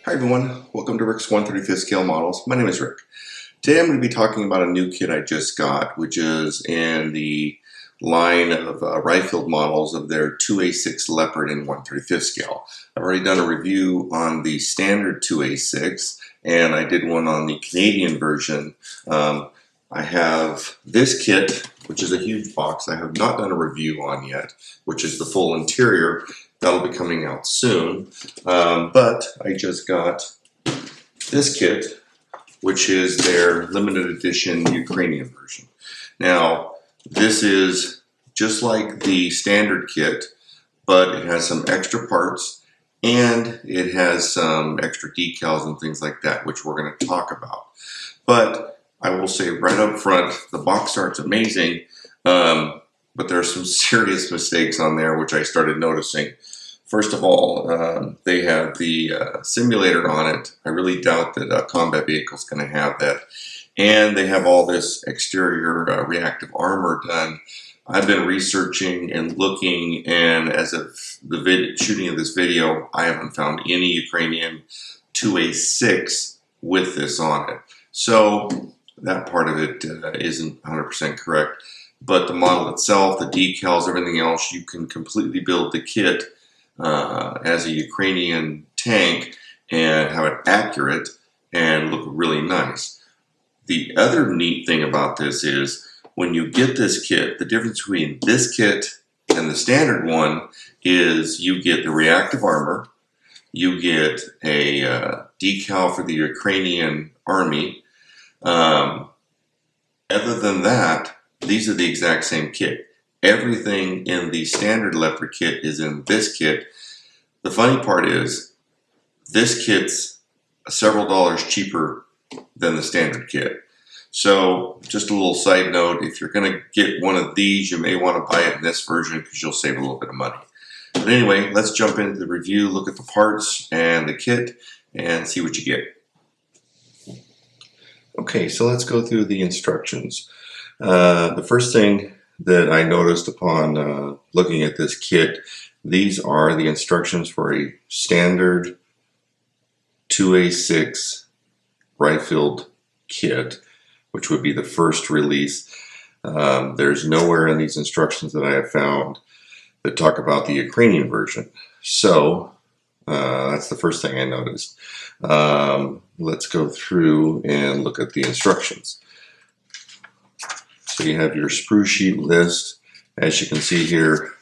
Hi everyone, welcome to Rick's 1/35th scale models. My name is Rick. Today I'm going to be talking about a new kit I just got, which is in the line of Ryefield models of their 2A6 Leopard in 1/35th scale. I've already done a review on the standard 2A6 and I did one on the Canadian version. I have this kit, which is a huge box I have not done a review on yet, which is the full interior. That'll be coming out soon. But I just got this kit, which is their limited edition Ukrainian version. Now, this is just like the standard kit, but it has some extra parts and it has some extra decals and things like that, which we're going to talk about. But I will say right up front, the box art's amazing, but there are some serious mistakes on there, which I started noticing. First of all, they have the simulator on it. I really doubt that a combat vehicle is going to have that. And they have all this exterior reactive armor done. I've been researching and looking, and as of the shooting of this video, I haven't found any Ukrainian 2A6 with this on it. So that part of it isn't 100% correct. But the model itself, the decals, everything else, you can completely build the kit as a Ukrainian tank and have it accurate and look really nice. The other neat thing about this is when you get this kit, the difference between this kit and the standard one is you get the reactive armor, you get a decal for the Ukrainian army. Other than that, these are the exact same kit. Everything in the standard Leopard kit is in this kit. The funny part is, this kit's several dollars cheaper than the standard kit. So, just a little side note, if you're going to get one of these, you may want to buy it in this version because you'll save a little bit of money. But anyway, let's jump into the review, look at the parts and the kit, and see what you get. Okay, so let's go through the instructions. The first thing that I noticed upon looking at this kit, these are the instructions for a standard 2A6 Ryefield kit, which would be the first release. There's nowhere in these instructions that I have found that talk about the Ukrainian version. So that's the first thing I noticed. Let's go through and look at the instructions. So you have your sprue sheet list. As you can see here,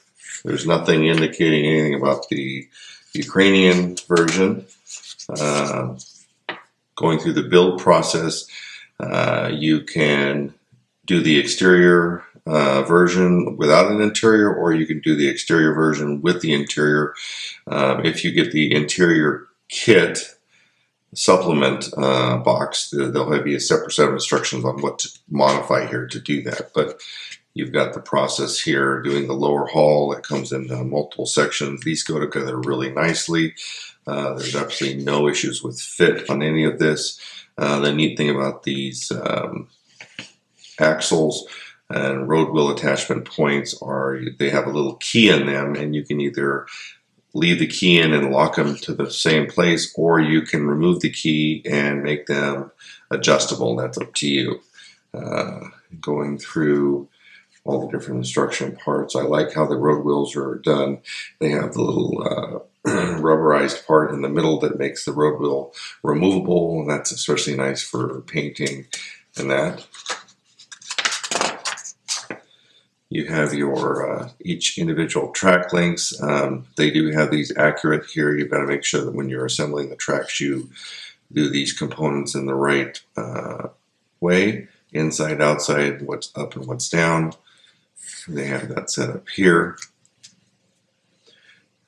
there's nothing indicating anything about the Ukrainian version. Going through the build process, you can do the exterior version without an interior, or you can do the exterior version with the interior. If you get the interior kit supplement box, there'll be a separate set of instructions on what to modify here to do that. But you've got the process here, doing the lower hull. It comes in multiple sections. These go together really nicely. There's absolutely no issues with fit on any of this. The neat thing about these axles and road wheel attachment points are they have a little key in them, and you can either leave the key in and lock them to the same place, or you can remove the key and make them adjustable. That's up to you. Going through all the different instruction parts, I like how the road wheels are done. They have the little rubberized part in the middle that makes the road wheel removable, and that's especially nice for painting and that. You have your each individual track links. They do have these accurate here. You've got to make sure that when you're assembling the tracks, you do these components in the right way, inside, outside, what's up and what's down. They have that set up here.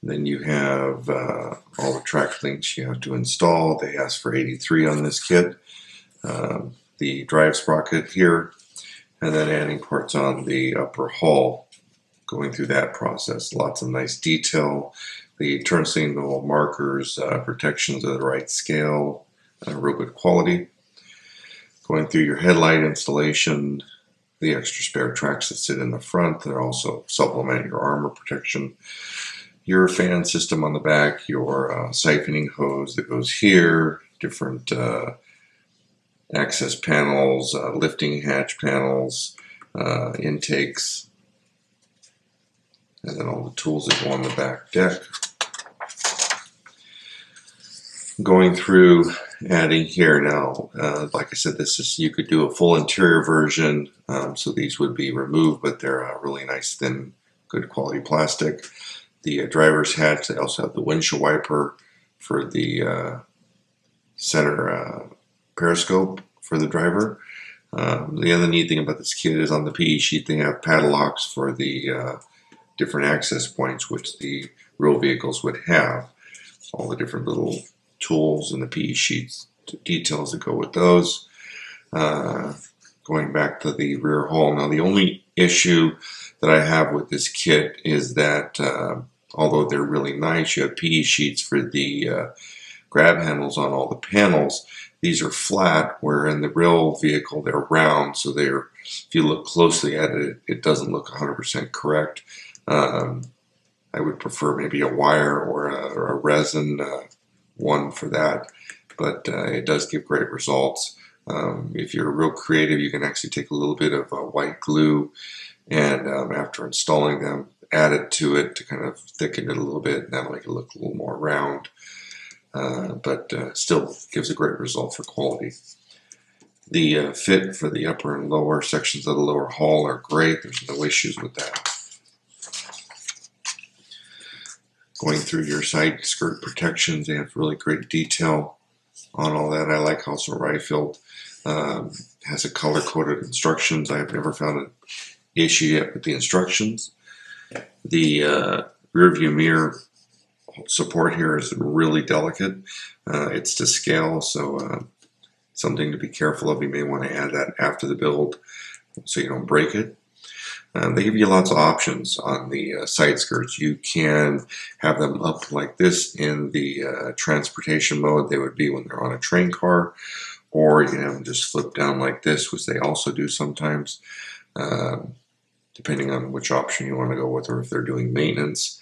Then you have all the track links you have to install. They ask for 83 on this kit. The drive sprocket here, and then adding parts on the upper hull, going through that process. Lots of nice detail. The turn signal markers, protections of the right scale, real good quality. Going through your headlight installation, the extra spare tracks that sit in the front that also supplement your armor protection. your fan system on the back, your siphoning hose that goes here, different access panels, lifting hatch panels, intakes, and then all the tools that go on the back deck. Going through adding here now, like I said, this is, you could do a full interior version, so these would be removed, but they're really nice, thin, good quality plastic. The driver's hatch, they also have the windshield wiper for the center periscope for the driver. The other neat thing about this kit is on the PE sheet they have padlocks for the different access points, which the real vehicles would have. All the different little tools and the PE sheets, details that go with those. Going back to the rear hull. Now the only issue that I have with this kit is that although they're really nice, you have PE sheets for the grab handles on all the panels. These are flat, where in the real vehicle they're round, so they're, if you look closely at it, it doesn't look 100% correct. I would prefer maybe a wire or a resin one for that, but it does give great results. If you're real creative, you can actually take a little bit of white glue and after installing them, add it to it to kind of thicken it a little bit, and that'll make it look a little more round, but still gives a great result for quality. The fit for the upper and lower sections of the lower hull are great. There's no issues with that. Going through your side skirt protections, they have really great detail on all that. I like also Ryefield has a color-coded instructions. I have never found an issue yet with the instructions. The rear view mirror support here is really delicate. It's to scale, so something to be careful of. You may want to add that after the build so you don't break it. They give you lots of options on the side skirts. You can have them up like this in the transportation mode. They would be when they're on a train car, or you can have them just flip down like this, which they also do sometimes, depending on which option you want to go with, or if they're doing maintenance,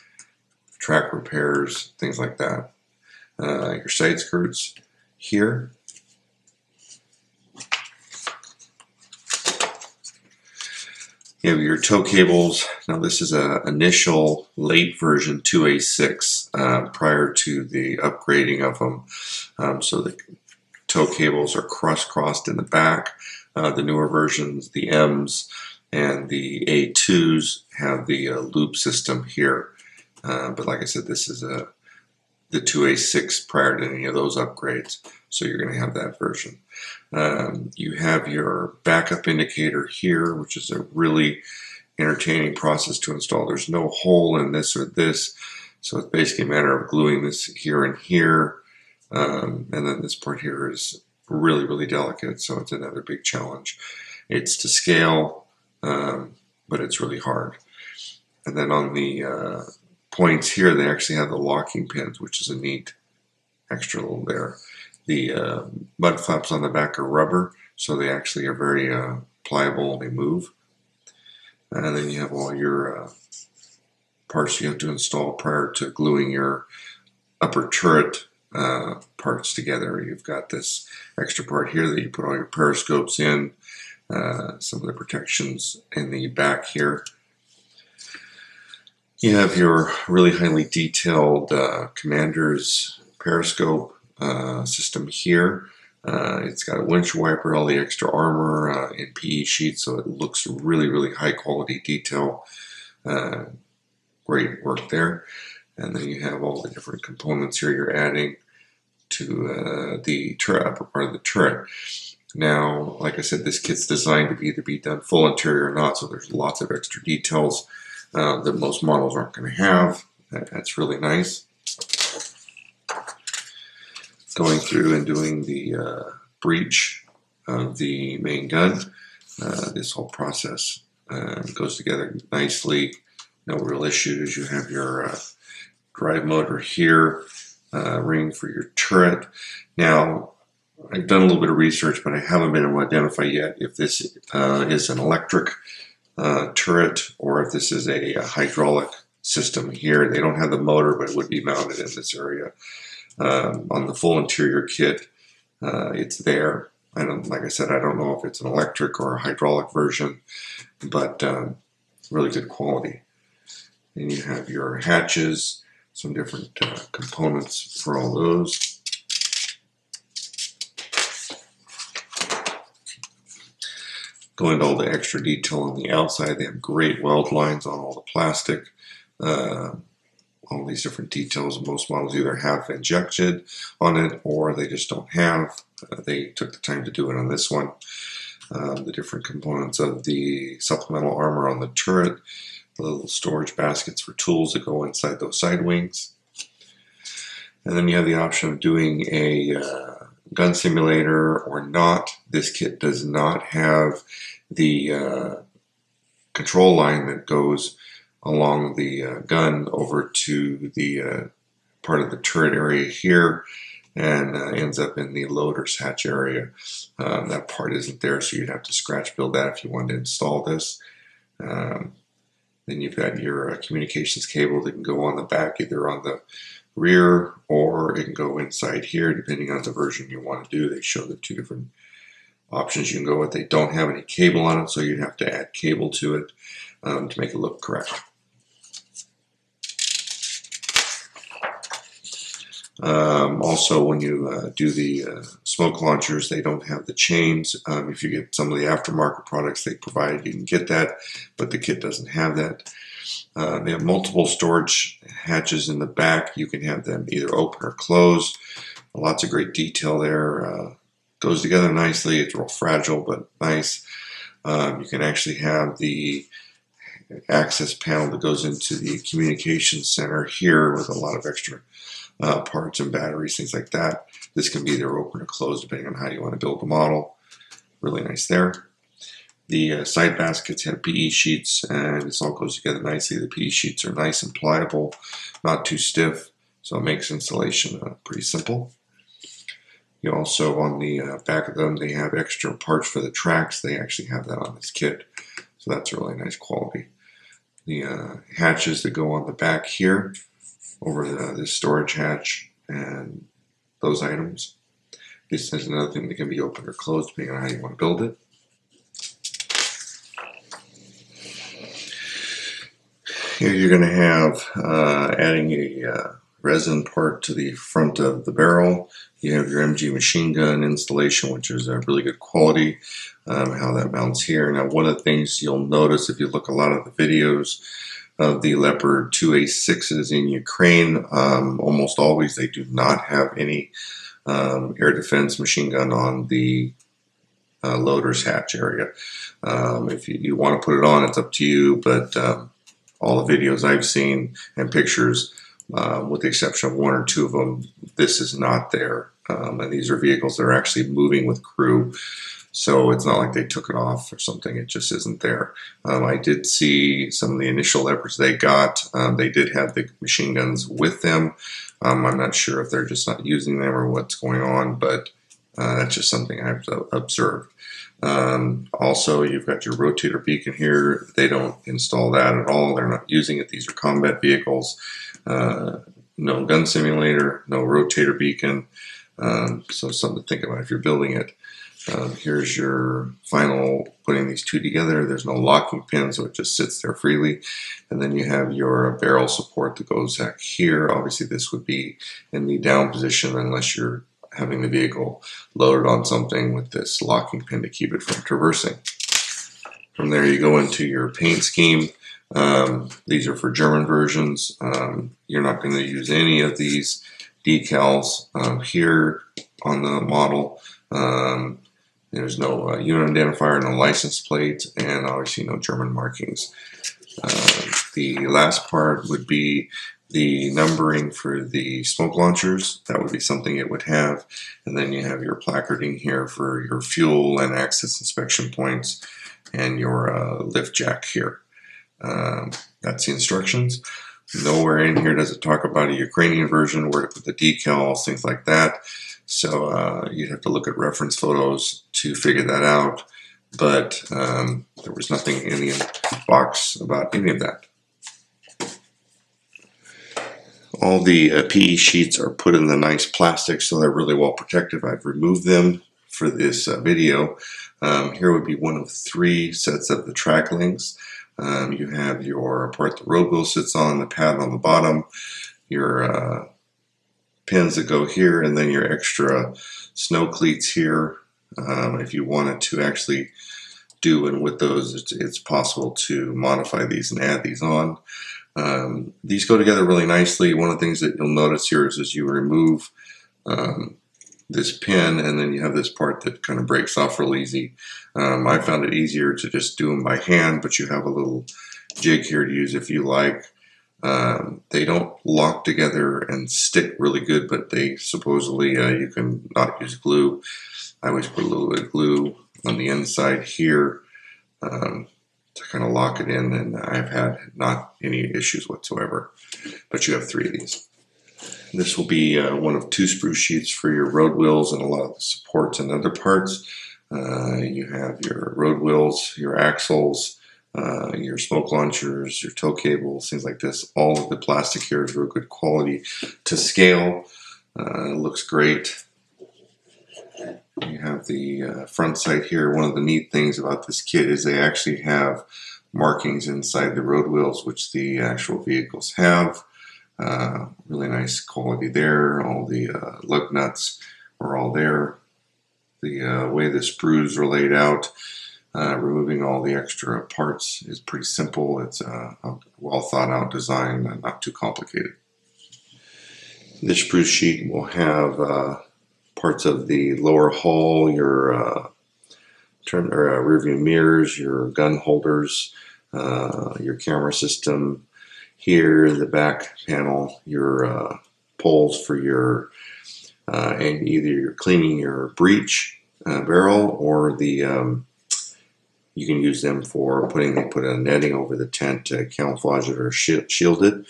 track repairs, things like that. Your side skirts here. You have your tow cables. Now this is an initial late version 2A6 prior to the upgrading of them. So the tow cables are crossed in the back. The newer versions, the M's and the A2s, have the loop system here. But like I said, this is the 2A6 prior to any of those upgrades. So you're going to have that version. You have your backup indicator here, which is a really entertaining process to install. There's no hole in this or this, so it's basically a matter of gluing this here and here. And then this part here is really delicate, so it's another big challenge. It's to scale, but it's really hard. And then on the points here, they actually have the locking pins, which is a neat extra little there. The mud flaps on the back are rubber, so they actually are very pliable and they move. And then you have all your parts you have to install prior to gluing your upper turret parts together. You've got this extra part here that you put all your periscopes in, some of the protections in the back here. You have your really highly detailed commander's periscope system here. It's got a windshield wiper, all the extra armor in PE sheets, so it looks really high quality detail. Great work there. And then you have all the different components here you're adding to the turret, upper part of the turret. Now, like I said, this kit's designed to either be done full interior or not, so there's lots of extra details that most models aren't going to have. That's really nice. Going through and doing the breech of the main gun. This whole process goes together nicely. No real issues. You have your drive motor here, ring for your turret. Now, I've done a little bit of research, but I haven't been able to identify yet if this is an electric turret or if this is a hydraulic system here. They don't have the motor, but it would be mounted in this area. On the full interior kit, it's there. Like I said, I don't know if it's an electric or a hydraulic version, but really good quality. And you have your hatches, some different components for all those. Go into all the extra detail on the outside. They have great weld lines on all the plastic. All these different details. Most models either have injected on it or they just don't have. They took the time to do it on this one. The different components of the supplemental armor on the turret, the little storage baskets for tools that go inside those side wings. And then you have the option of doing a gun simulator or not. This kit does not have the control line that goes along the gun over to the part of the turret area here and ends up in the loader's hatch area. That part isn't there, so you'd have to scratch build that if you wanted to install this. Then you've got your communications cable that can go on the back, either on the rear or it can go inside here, depending on the version you want to do. They show the two different options you can go with. They don't have any cable on it, so you'd have to add cable to it to make it look correct. Also, when you do the smoke launchers, they don't have the chains. If you get some of the aftermarket products they provide, you can get that, but the kit doesn't have that. They have multiple storage hatches in the back. You can have them either open or close. Lots of great detail there. Goes together nicely. It's real fragile, but nice. You can actually have the access panel that goes into the communications center here with a lot of extra parts and batteries, things like that. This can be either open or closed depending on how you want to build the model. Really nice there. The side baskets have PE sheets, and this all goes together nicely. The PE sheets are nice and pliable, not too stiff, so it makes installation pretty simple. You also, on the back of them, they have extra parts for the tracks. They actually have that on this kit, so that's really nice quality. The hatches that go on the back here, over this storage hatch and those items. This is another thing that can be opened or closed depending on how you want to build it. Here you're going to have adding a resin part to the front of the barrel. You have your MG machine gun installation, which is a really good quality. How that mounts here. Now, one of the things you'll notice if you look a lot of the videos of the Leopard 2A6s in Ukraine, almost always they do not have any air defense machine gun on the loader's hatch area. If you want to put it on, it's up to you, but all the videos I've seen and pictures, with the exception of one or two of them, this is not there. And these are vehicles that are actually moving with crew. So it's not like they took it off or something. It just isn't there. I did see some of the initial Leopards they got. They did have the machine guns with them. I'm not sure if they're just not using them or what's going on, but that's just something I've observed. Also, you've got your rotator beacon here. They don't install that at all. They're not using it. These are combat vehicles. No gun simulator, no rotator beacon. So something to think about if you're building it. Here's your final putting these two together. There's no locking pin, so it just sits there freely. And then you have your barrel support that goes back here. Obviously, this would be in the down position unless you're having the vehicle loaded on something with this locking pin to keep it from traversing. From there, you go into your paint scheme. These are for German versions. You're not going to use any of these decals here on the model. There's no unit identifier, no license plate, and obviously no German markings. The last part would be the numbering for the smoke launchers. That would be something it would have. And then you have your placarding here for your fuel and access inspection points and your lift jack here. That's the instructions. Nowhere in here does it talk about a Ukrainian version, where to put the decals, things like that. So you'd have to look at reference photos to figure that out. But there was nothing in the box about any of that. All the PE sheets are put in the nice plastic, so they're really well protected. I've removed them for this video. Here would be one of 3 sets of the track links. You have your part the road wheel sits on, the pad on the bottom, your pins that go here, and then your extra snow cleats here. If you wanted to actually do, and with those, it's possible to modify these and add these on. These go together really nicely. One of the things that you'll notice here is as you remove this pin, and then you have this part that kind of breaks off real easy. I found it easier to just do them by hand, but you have a little jig here to use if you like. They don't lock together and stick really good, but they supposedly you can not use glue. I always put a little bit of glue on the inside here to kind of lock it in, and I've had not any issues whatsoever. But you have 3 of these. This will be one of 2 sprue sheets for your road wheels and a lot of the supports and other parts. You have your road wheels, your axles, your smoke launchers, your tow cables, things like this. All of the plastic here is real good quality to scale. It looks great. You have the front sight here. One of the neat things about this kit is they actually have markings inside the road wheels, which the actual vehicles have. Really nice quality there. All the lug nuts are all there. The way the sprues are laid out, removing all the extra parts is pretty simple. It's a well thought out design, not too complicated. This sprue sheet will have parts of the lower hull, your rear view mirrors, your gun holders, your camera system. Here, the back panel, your poles for your and either you're cleaning your breech barrel, or the you can use them for they put a netting over the tent to camouflage it or shield it.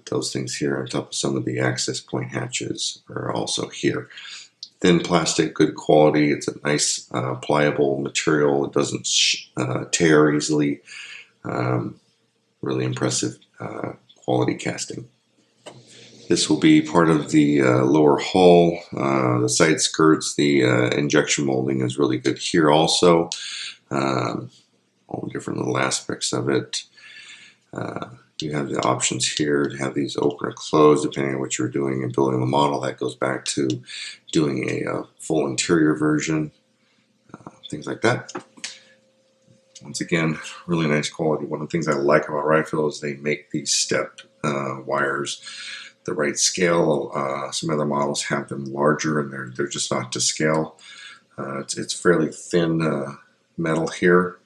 Those things here on top of some of the access point hatches are also here. Thin plastic, good quality. It's a nice pliable material. It doesn't tear easily. Really impressive quality casting. This will be part of the lower hull, the side skirts. The injection molding is really good here also. All the different little aspects of it. You have the options here to have these open or closed depending on what you're doing and building the model. That goes back to doing a full interior version, things like that. Once again, really nice quality. One of the things I like about Rifle is they make these step wires the right scale. Some other models have them larger, and they're just not to scale. It's fairly thin metal here,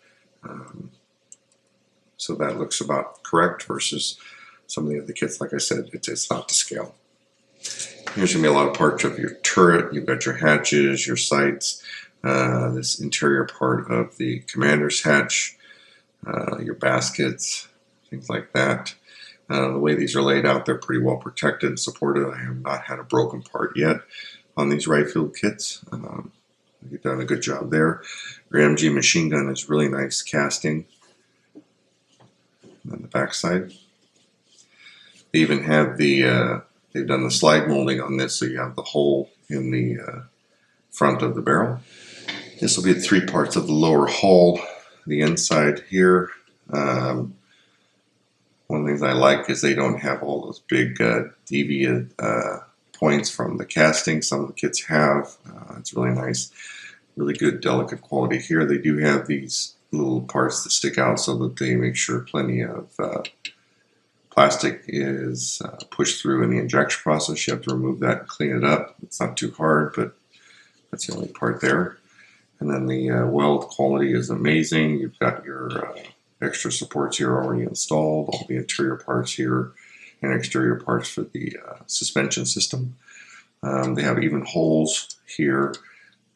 so that looks about correct versus some of the other kits. Like I said, it's not to scale. Here's going to be a lot of parts of your turret. You've got your hatches, your sights, this interior part of the commander's hatch, your baskets, things like that. The way these are laid out, they're pretty well protected and supported. I have not had a broken part yet on these Rifle kits. You've done a good job there. Your MG machine gun is really nice casting. On the back side, they even have they've done the slide molding on this, so you have the hole in the front of the barrel. This will be the 3 parts of the lower hull. The inside here. One of the things I like is they don't have all those big deviant points from the casting. Some of the kits have. It's really nice. Really good, delicate quality here. They do have these little parts that stick out so that they make sure plenty of plastic is pushed through in the injection process. You have to remove that and clean it up. It's not too hard, but that's the only part there. And then the weld quality is amazing. You've got your extra supports here already installed, all the interior parts here and exterior parts for the suspension system. They have even holes here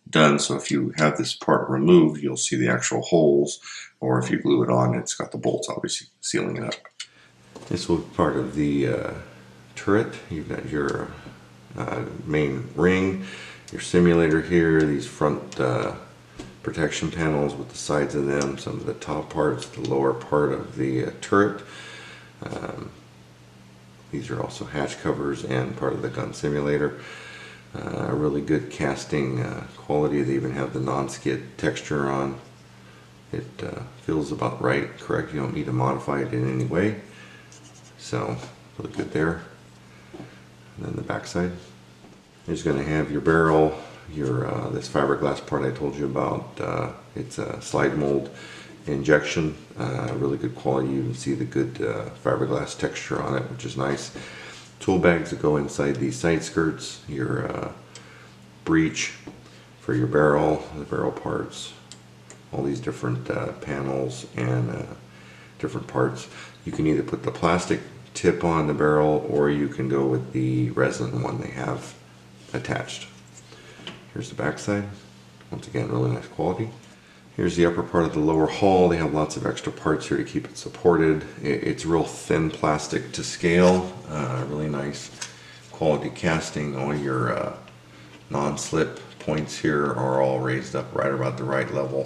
done, so if you have this part removed, you'll see the actual holes, or if you glue it on, it's got the bolts obviously sealing it up. This will be part of the turret. You've got your main ring, your simulator here, these front protection panels with the sides of them, some of the top parts, the lower part of the turret. These are also hatch covers and part of the gun simulator. Really good casting quality. They even have the non-skid texture on. It feels about right, correct? You don't need to modify it in any way. So, really good there. And then the back side. You're going to have your barrel, your this fiberglass part I told you about. It's a slide mold injection. Really good quality. You can see the good fiberglass texture on it, which is nice. Tool bags that go inside these side skirts. Your breech for your barrel, the barrel parts, all these different panels and different parts. You can either put the plastic tip on the barrel or you can go with the resin one they have attached. Here's the back side. Once again, really nice quality. Here's the upper part of the lower hull. They have lots of extra parts here to keep it supported. It's real thin plastic to scale. Really nice quality casting. All your non-slip points here are all raised up right about the right level.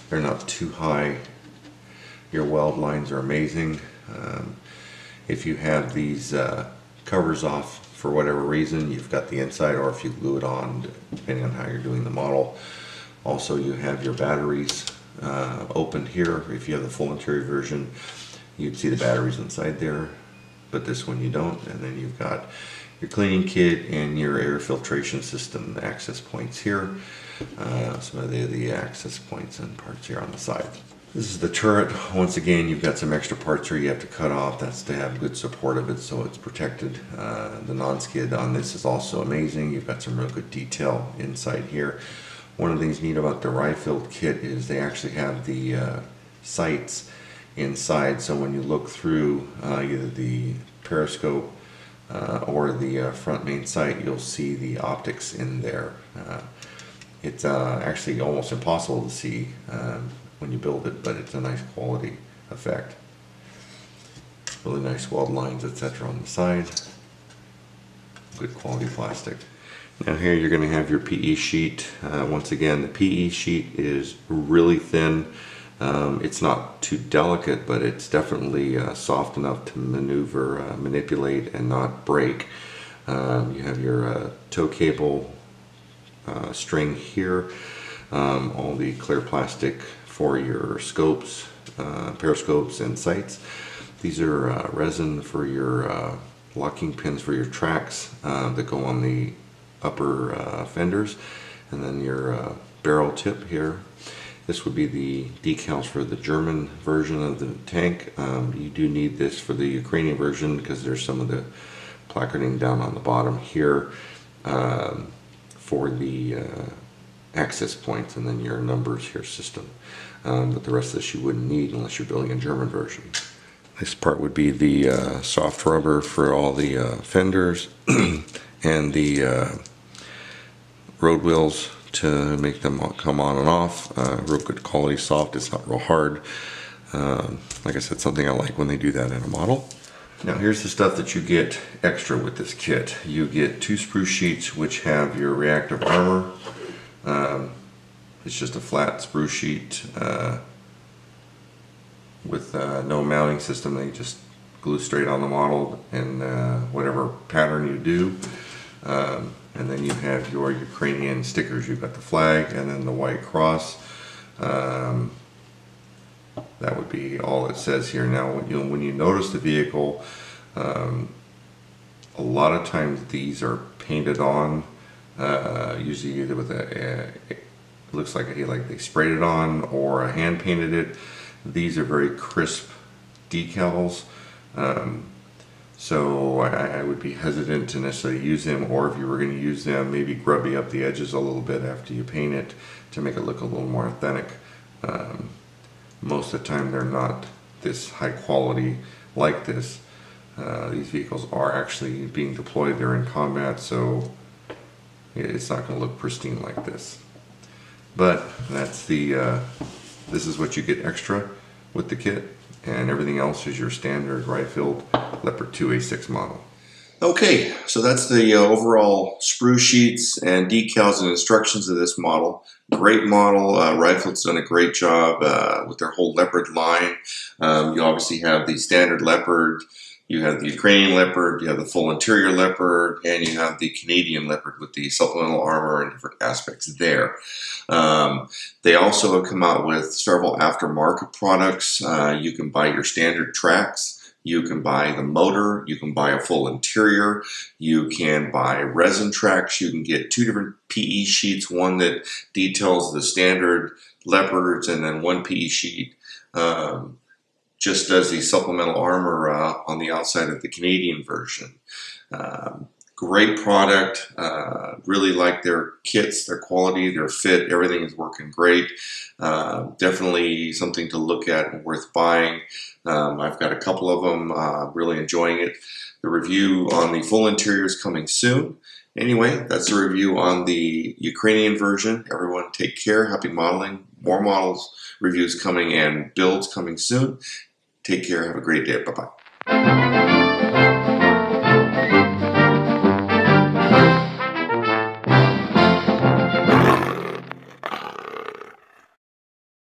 They're not too high. Your weld lines are amazing. If you have these covers off for whatever reason, you've got the inside, or if you glue it on, depending on how you're doing the model. Also, you have your batteries opened here. If you have the full interior version, you'd see the batteries inside there, but this one you don't. And then you've got your cleaning kit and your air filtration system access points here. Some of the access points and parts here on the side. This is the turret. Once again, you've got some extra parts here you have to cut off. That's to have good support of it so it's protected. The non-skid on this is also amazing. You've got some real good detail inside here. One of the things neat about the rye-filled kit is they actually have the sights inside, so when you look through either the periscope or the front main sight, you'll see the optics in there. It's actually almost impossible to see when you build it, but it's a nice quality effect. Really nice weld lines, etc. on the side. Good quality plastic. Now here you're going to have your PE sheet. Once again, the PE sheet is really thin. It's not too delicate, but it's definitely soft enough to maneuver, manipulate, and not break. You have your tow cable string here. All the clear plastic for your scopes, periscopes, and sights. These are resin for your locking pins for your tracks that go on the upper fenders, and then your barrel tip here. This would be the decals for the German version of the tank. You do need this for the Ukrainian version because there's some of the placarding down on the bottom here for the access points, and then your numbers here system. But the rest of this you wouldn't need unless you're building a German version. This part would be the soft rubber for all the fenders and the road wheels to make them come on and off. Real good quality, soft, it's not real hard. Like I said, something I like when they do that in a model. Now here's the stuff that you get extra with this kit. You get 2 sprue sheets which have your reactive armor. It's just a flat sprue sheet with no mounting system. They just glue straight on the model in whatever pattern you do. And then you have your Ukrainian stickers. You've got the flag and then the white cross. That would be all it says here. Now when you notice the vehicle, a lot of times these are painted on, usually either with it looks like they sprayed it on or hand painted it. These are very crisp decals. So I would be hesitant to necessarily use them, or if you were going to use them, maybe grubby up the edges a little bit after you paint it to make it look a little more authentic. Most of the time they're not this high quality like this. These vehicles are actually being deployed, they're in combat, so it's not going to look pristine like this. But that's the, this is what you get extra with the kit, and everything else is your standard rye-filled Leopard 2A6 model. Okay, so that's the overall sprue sheets and decals and instructions of this model. Great model. Rye-filled's done a great job with their whole Leopard line. You obviously have the standard Leopard, You have the Ukrainian Leopard, you have the full interior Leopard, and you have the Canadian Leopard with the supplemental armor and different aspects there. They also have come out with several aftermarket products. You can buy your standard tracks, you can buy the motor, you can buy a full interior, you can buy resin tracks, you can get 2 different PE sheets, one that details the standard Leopards and then one PE sheet just does the supplemental armor on the outside of the Canadian version. Great product. Really like their kits, their quality, their fit. Everything is working great. Definitely something to look at and worth buying. I've got a couple of them. Really enjoying it. The review on the full interior is coming soon. Anyway, that's the review on the Ukrainian version. Everyone take care. Happy modeling. More models, reviews coming, and builds coming soon. Take care. Have a great day. Bye-bye.